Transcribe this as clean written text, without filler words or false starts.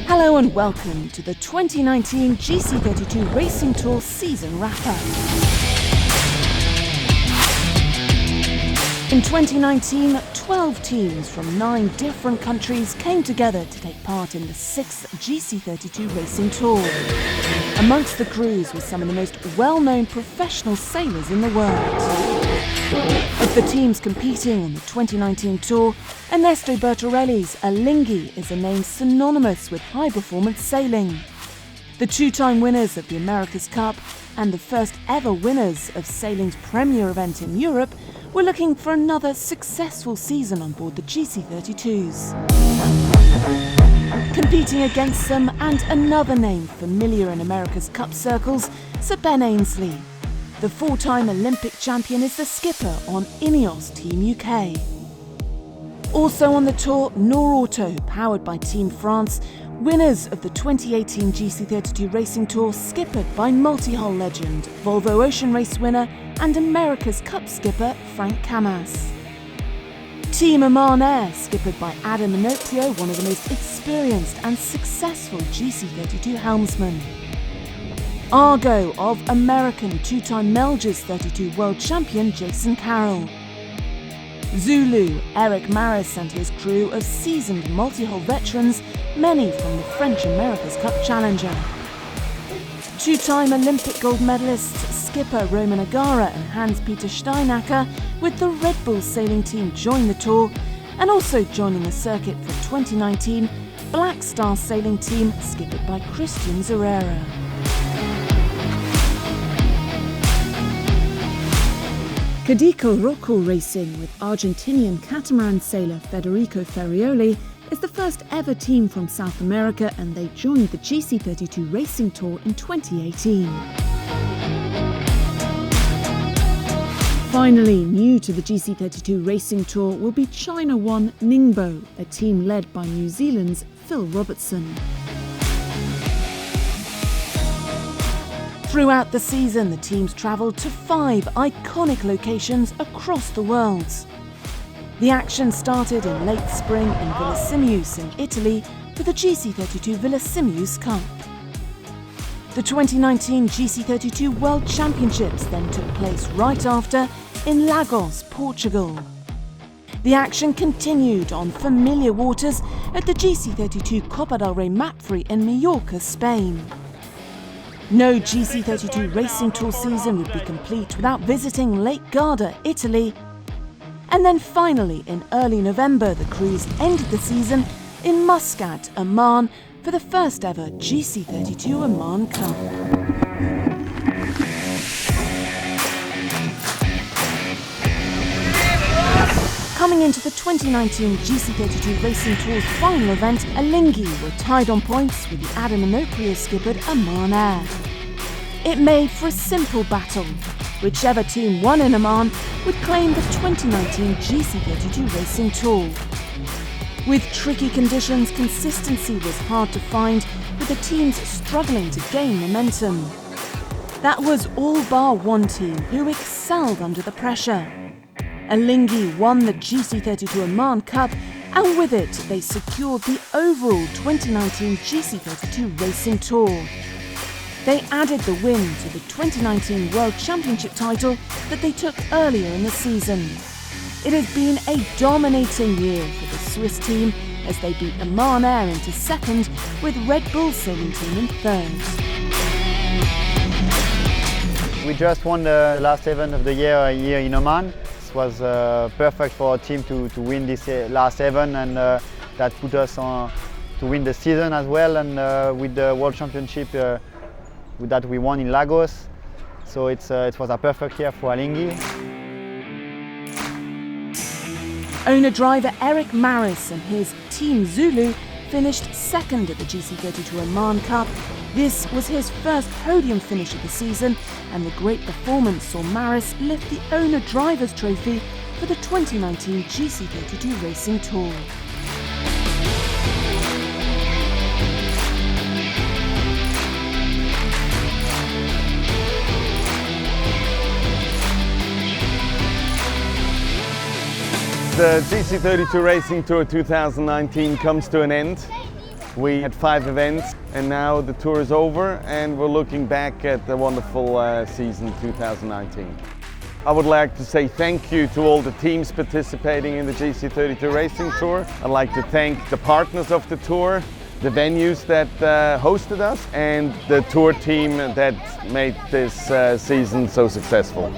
Hello and welcome to the 2019 GC32 Racing Tour season wrap-up. In 2019, 12 teams from 9 different countries came together to take part in the 6th GC32 Racing Tour. Amongst the crews were some of the most well-known professional sailors in the world. Of the teams competing on the 2019 tour, Ernesto Bertorelli's Alinghi is a name synonymous with high-performance sailing. The two-time winners of the America's Cup and the first ever winners of sailing's premier event in Europe were looking for another successful season on board the GC32s. Competing against them and another name familiar in America's Cup circles, Sir Ben Ainslie. The 4-time Olympic champion is the skipper on Ineos Team UK. Also on the tour, Norauto, powered by Team France, winners of the 2018 GC32 Racing Tour, skippered by multi-hull legend, Volvo Ocean Race winner and America's Cup skipper Frank Camas. Team Oman Air, skippered by Adam Inoprio, one of the most experienced and successful GC32 helmsmen. Argo of American 2-time Melges 32 world champion Jason Carroll. Zulu, Eric Maris and his crew of seasoned multi-hull veterans, many from the French America's Cup challenger. 2-time Olympic gold medalists skipper Roman Agara and Hans-Peter Steinacker with the Red Bull sailing team join the tour, and also joining the circuit for 2019, Black Star sailing team skippered by Christian Zerrera. Cadico Rocco Racing with Argentinian catamaran sailor Federico Ferrioli is the first ever team from South America, and they joined the GC32 Racing Tour in 2018. Finally, new to the GC32 Racing Tour will be China 1 Ningbo, a team led by New Zealand's Phil Robertson. Throughout the season, the teams travelled to 5 iconic locations across the world. The action started in late spring in Villa in Italy for the GC32 Villa Cup. The 2019 GC32 World Championships then took place right after in Lagos, Portugal. The action continued on familiar waters at the GC32 Copa del Rey Mapfre in Mallorca, Spain. No GC32 Racing Tour season would be complete without visiting Lake Garda, Italy. And then finally, in early November, the crews ended the season in Muscat, Oman, for the first ever GC32 Oman Cup. Coming into the 2019 GC32 Racing Tour's final event, Alinghi were tied on points with the Adam Inoprio skippered Oman Air. It made for a simple battle. Whichever team won in Oman would claim the 2019 GC32 Racing Tour. With tricky conditions, consistency was hard to find, with the teams struggling to gain momentum. That was all bar one team, who excelled under the pressure. Alinghi won the GC32 Oman Cup, and with it they secured the overall 2019 GC32 Racing Tour. They added the win to the 2019 World Championship title that they took earlier in the season. It has been a dominating year for the Swiss team as they beat Oman Air into second, with Red Bull sailing team in third. We just won the last event of the year here in Oman. It was perfect for our team to win this last event, and that put us on to win the season as well, and with the World Championship that we won in Lagos. So it was a perfect year for Alinghi. Owner-driver Eric Maris and his Team Zulu finished second at the GC32 Oman Cup. This was his first podium finish of the season, and the great performance saw Maris lift the owner-driver's trophy for the 2019 GC32 Racing Tour. The GC32 Racing Tour 2019 comes to an end. We had 5 events and now the tour is over and we're looking back at the wonderful season 2019. I would like to say thank you to all the teams participating in the GC32 Racing Tour. I'd like to thank the partners of the tour, the venues that hosted us, and the tour team that made this season so successful.